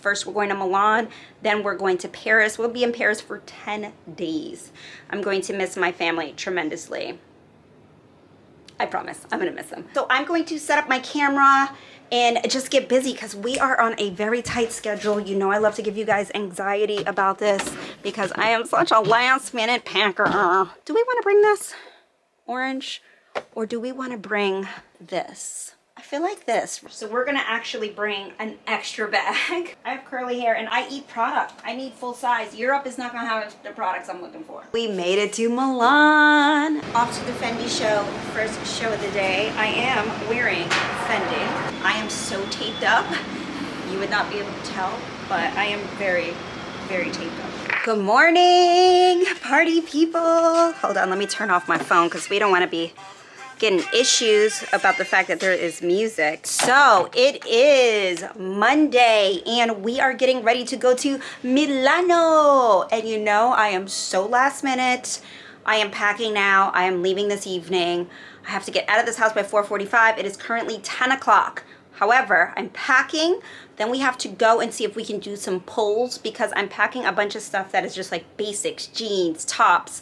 First, we're going to Milan, then we're going to Paris. We'll be in Paris for 10 days. I'm going to miss my family tremendously. I promise, I'm gonna miss them. So I'm going to set up my camera and just get busy because we are on a very tight schedule. You know I love to give you guys anxiety about this because I am such a last minute packer. Do we wanna bring this orange or do we wanna bring this? I feel like this. So we're gonna actually bring an extra bag. I have curly hair and I eat product. I need full size. Europe is not gonna have the products I'm looking for. We made it to Milan. Off to the Fendi show, first show of the day. I am wearing Fendi. I am so taped up. You would not be able to tell, but I am very, very taped up. Good morning, party people. Hold on, let me turn off my phone because we don't wanna be getting issues about the fact that there is music. So it is Monday and we are getting ready to go to Milano. And you know, I am so last minute. I am packing now. I am leaving this evening. I have to get out of this house by 4:45. It is currently 10 o'clock. However, I'm packing. Then we have to go and see if we can do some pulls because I'm packing a bunch of stuff that is just like basics, jeans, tops,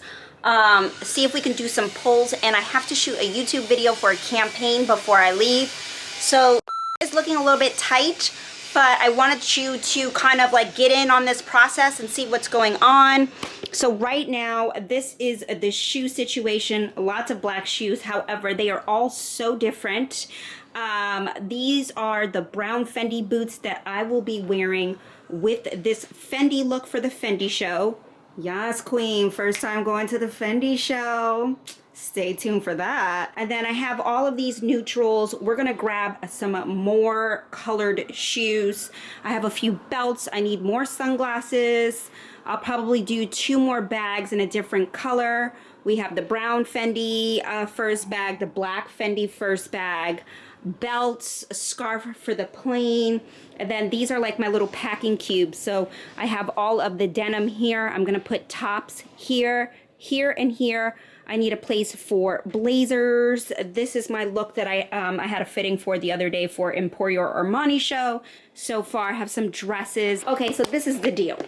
see if we can do some pulls, and I have to shoot a YouTube video for a campaign before I leave. So it's looking a little bit tight, but I wanted you to kind of like get in on this process and see what's going on. So right now, this is the shoe situation, lots of black shoes. However, they are all so different. These are the brown Fendi boots that I will be wearing with this Fendi look for the Fendi show. Yes, queen, first time going to the Fendi show. Stay tuned for that. And then I have all of these neutrals. We're gonna grab some more colored shoes. I have a few belts. I need more sunglasses. I'll probably do 2 more bags in a different color. We have the brown Fendi first bag, the black Fendi first bag, belts, a scarf for the plane, and then these are like my little packing cubes. So I have all of the denim here. I'm gonna put tops here, here, and here. I need a place for blazers. This is my look that I had a fitting for the other day for Emporio Armani show. So far, I have some dresses. Okay, so this is the deal.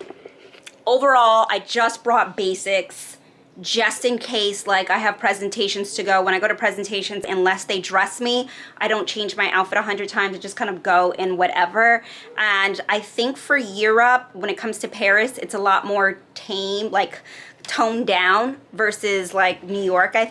Overall, I just brought basics just in case, like, I have presentations to go. When I go to presentations, unless they dress me, I don't change my outfit 100 times. I just kind of go in whatever. And I think for Europe, when it comes to Paris, it's a lot more tame, like toned down versus like New York. I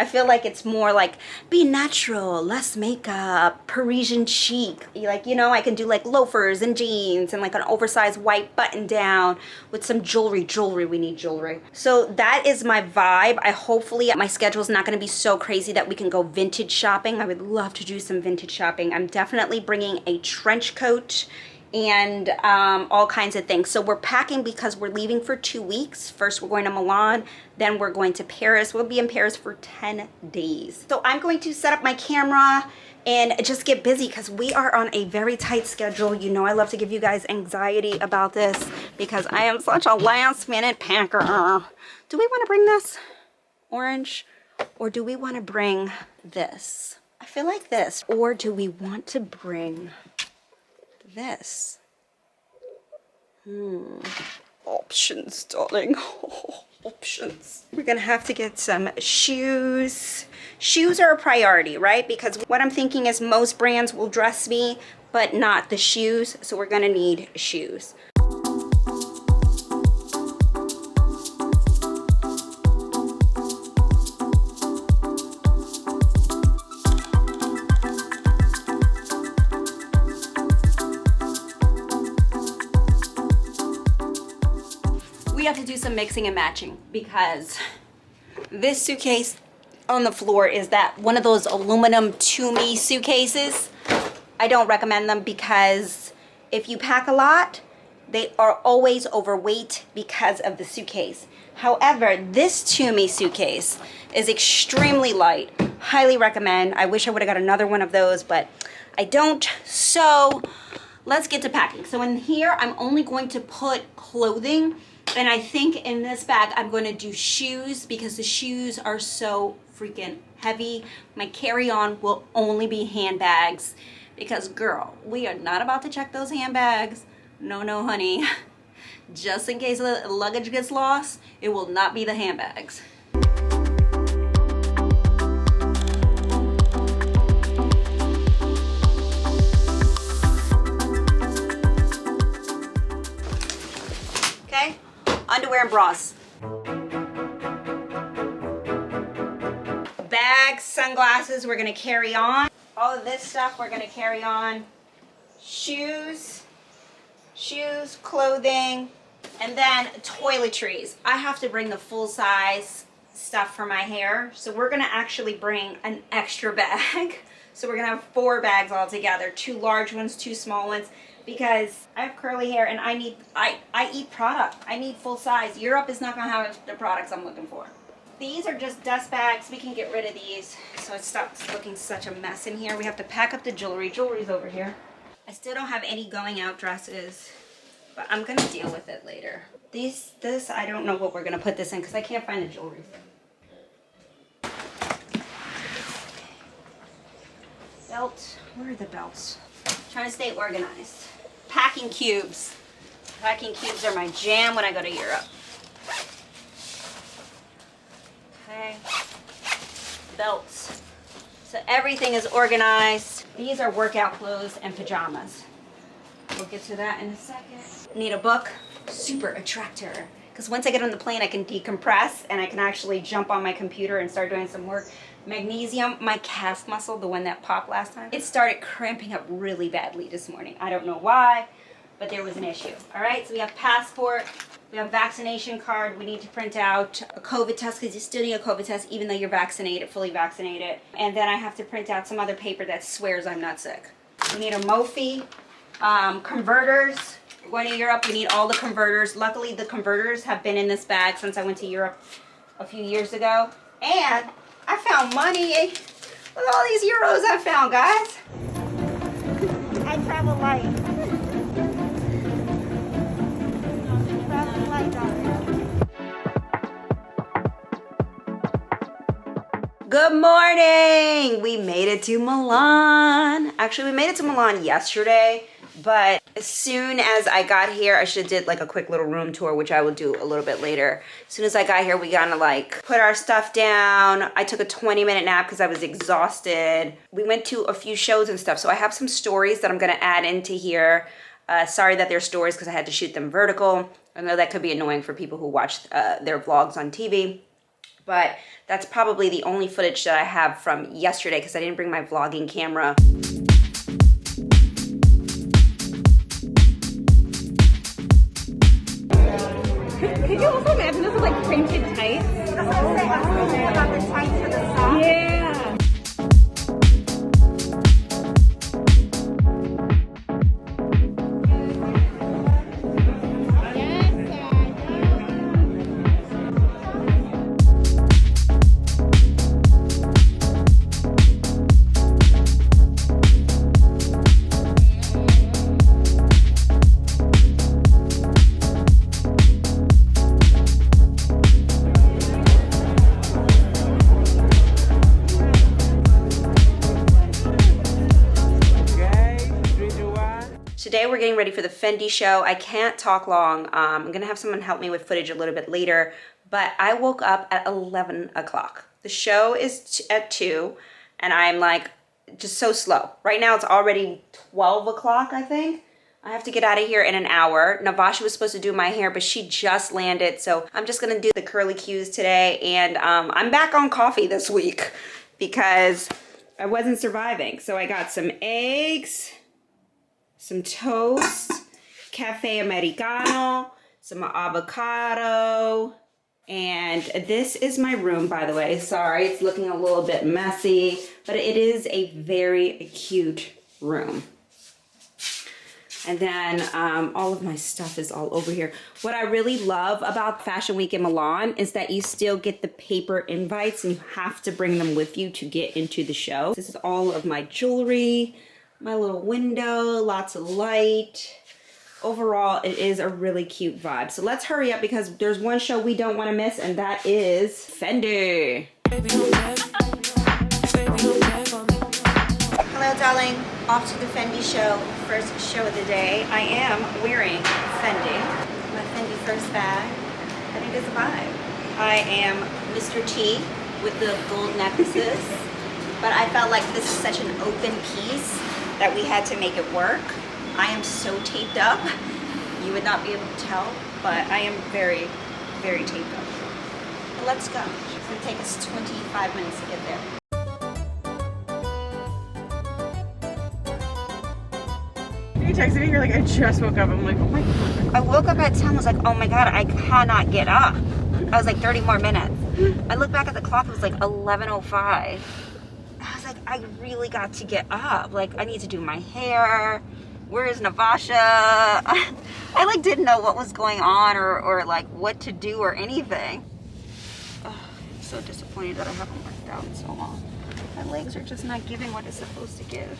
feel like it's more like be natural, less makeup, Parisian chic. Like, you know, I can do like loafers and jeans and like an oversized white button down with some jewelry. We need jewelry. So that is my vibe. Hopefully my schedule is not going to be so crazy that we can go vintage shopping. I would love to do some vintage shopping. I'm definitely bringing a trench coat and all kinds of things. So we're packing because we're leaving for 2 weeks. First, we're going to Milan, then we're going to Paris. We'll be in Paris for 10 days. So I'm going to set up my camera and just get busy because we are on a very tight schedule. You know I love to give you guys anxiety about this because I am such a last minute packer. Do we want to bring this orange or do we want to bring this? I feel like this. Or do we want to bring this? Options, darling. Options. We're gonna have to get some shoes. Shoes are a priority, right? Because what I'm thinking is most brands will dress me, but not the shoes. So we're gonna need shoes. We have to do some mixing and matching because this suitcase on the floor is that one of those aluminum Tumi suitcases. I don't recommend them because if you pack a lot, they are always overweight because of the suitcase. However, this Tumi suitcase is extremely light. Highly recommend. I wish I would have got another one of those, but I don't. So let's get to packing. So in here, I'm only going to put clothing. And I think in this bag, I'm going to do shoes because the shoes are so freaking heavy. My carry-on will only be handbags because, girl, we are not about to check those handbags. no, honey. Just in case the luggage gets lost, it will not be the handbags. Okay, underwear and bras. Bags, sunglasses, we're gonna carry on. All of this stuff we're gonna carry on. Shoes, clothing, and then toiletries. I have to bring the full size stuff for my hair, so we're gonna actually bring an extra bag. So we're gonna have 4 bags all together, 2 large ones, 2 small ones, because I have curly hair and I eat product. I need full size. Europe is not gonna have the products I'm looking for. These are just dust bags. We can get rid of these so it stops looking such a mess in here. We have to pack up the jewelry. Jewelry's over here. I still don't have any going out dresses, but I'm gonna deal with it later. This, I don't know what we're gonna put this in because I can't find the jewelry. Belt, where are the belts? Trying to stay organized. Packing cubes. Packing cubes are my jam when I go to Europe. Okay, belts. So everything is organized. These are workout clothes and pajamas. We'll get to that in a second. Need a book, super attractor. Because once I get on the plane, I can decompress and I can actually jump on my computer and start doing some work. Magnesium, my calf muscle, the one that popped last time, it started cramping up really badly this morning. I don't know why, but there was an issue. All right, so we have passport. We have vaccination card. We need to print out a COVID test because you still need a COVID test even though you're vaccinated, fully vaccinated. And then I have to print out some other paper that swears I'm not sick. We need a Mophie, converters. Going to Europe, we need all the converters. Luckily, the converters have been in this bag since I went to Europe a few years ago. And I found money. Look at all these euros I found, guys. I travel light. Good morning! We made it to Milan. Actually, we made it to Milan yesterday, but as soon as I got here, I should have did like a quick little room tour, which I will do a little bit later. As soon as I got here, we gotta like put our stuff down. I took a 20-minute nap because I was exhausted. We went to a few shows and stuff, so I have some stories that I'm gonna add into here. Sorry that they're stories because I had to shoot them vertical. I know that could be annoying for people who watch their vlogs on TV, but that's probably the only footage that I have from yesterday because I didn't bring my vlogging camera. Could you also imagine this with like printed tights? That's what I'm saying. I was thinking about the tights for the socks. Yeah. Today we're getting ready for the Fendi show. I can't talk long. I'm gonna have someone help me with footage a little bit later, but I woke up at 11 o'clock. The show is at 2, and I'm like just so slow. Right now it's already 12 o'clock, I think. I have to get out of here in an hour. Navasha was supposed to do my hair, but she just landed, so I'm just gonna do the curly cues today, and I'm back on coffee this week because I wasn't surviving. So I got some eggs, some toast, cafe americano, some avocado, and this is my room, by the way. Sorry, it's looking a little bit messy, but it is a very cute room. And then all of my stuff is all over here. What I really love about Fashion Week in Milan is that you still get the paper invites and you have to bring them with you to get into the show. This is all of my jewelry, my little window, lots of light. Overall, it is a really cute vibe. So let's hurry up because there's one show we don't want to miss, and that is Fendi. Hello, darling. Off to the Fendi show, first show of the day. I am wearing Fendi, my Fendi first bag, and it is a vibe. I am Mr. T with the gold necklaces, but I felt like this is such an open piece that we had to make it work. I am so taped up. You would not be able to tell, but I am very, very taped up. But let's go. It's gonna take us 25 minutes to get there. You texted me, you're like, I just woke up. I'm like, oh my God. I woke up at 10, was like, oh my God, I cannot get up. I was like, 30 more minutes. I looked back at the clock, it was like 11:05. I was like, I really got to get up. Like, I need to do my hair. Where is Navasha? I like didn't know what was going on or like what to do or anything. Oh, I'm so disappointed that I haven't worked out in so long. My legs are just not giving what it's supposed to give.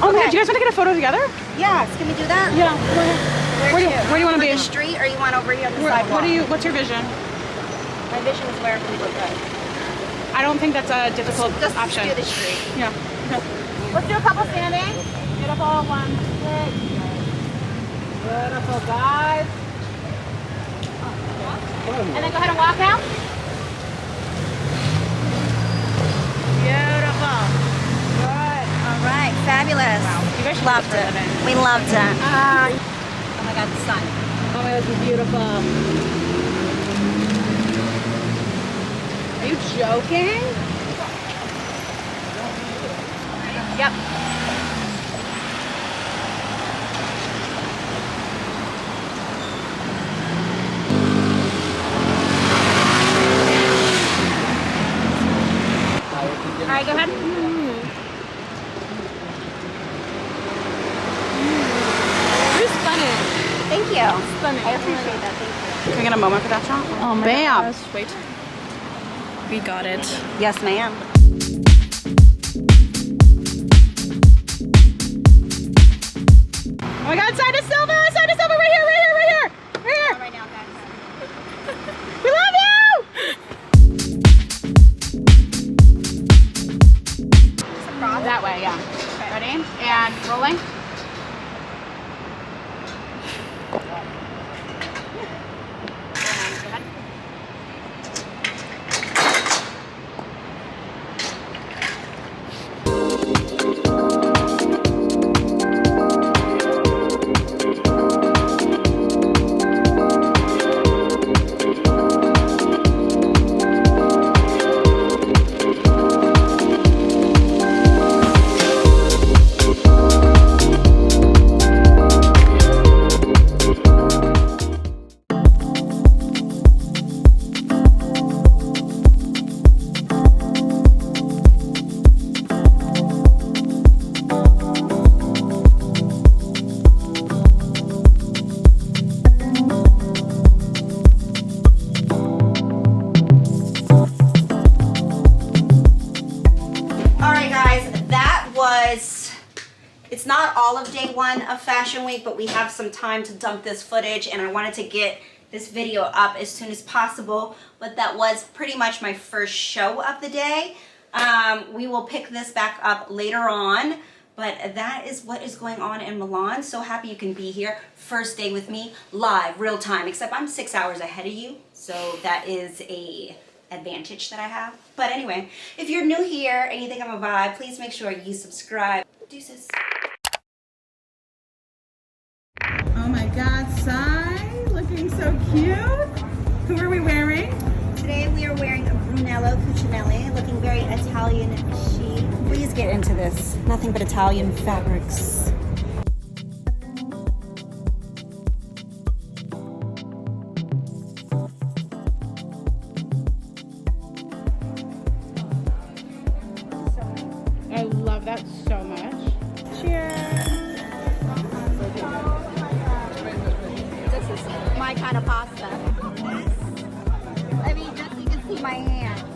Oh my God, do you guys want to get a photo together? Yes, can we do that? Yeah. Where do you want to be? On the street, or you want over here on the sidewalk? What's your vision? My vision is where we look good. I don't think that's a difficult option. Let's do the street. Yeah. Okay. Let's do a couple standing. Beautiful. 1, 6. Beautiful, guys. And then go ahead and walk out. Beautiful. Good. All right, fabulous. You guys should Loved look it. for that. We loved it. Ah. Oh my God, the sun. Oh my God, this is beautiful. Are you joking? Yep. All right, go ahead. You're stunning. Thank you. Stunning. I appreciate that. Thank you. Can we get a moment for that shot? Oh my Bam. gosh. Wait. We got it. Yes, ma'am. Oh my God, side to Silva, right here, right here, right here, right here. Right now, guys. We love you. That way, yeah. Okay. Ready? And rolling. It's not all of day one of Fashion Week, but we have some time to dump this footage, and I wanted to get this video up as soon as possible. But that was pretty much my first show of the day. We will pick this back up later on, But that is what is going on in Milan. So happy you can be here. First day with me, live, real time, except I'm 6 hours ahead of you. So that is a advantage that I have. But anyway, if you're new here and you think I'm a vibe, please make sure you subscribe. Deuces. Oh my God, Sai, looking so cute. Who are we wearing? Today we are wearing a Brunello Cucinelli, looking very Italian chic. Please get into this. Nothing but Italian fabrics. I love that so much. Cheers. This is my kind of pasta. I mean, just so you can see my hand.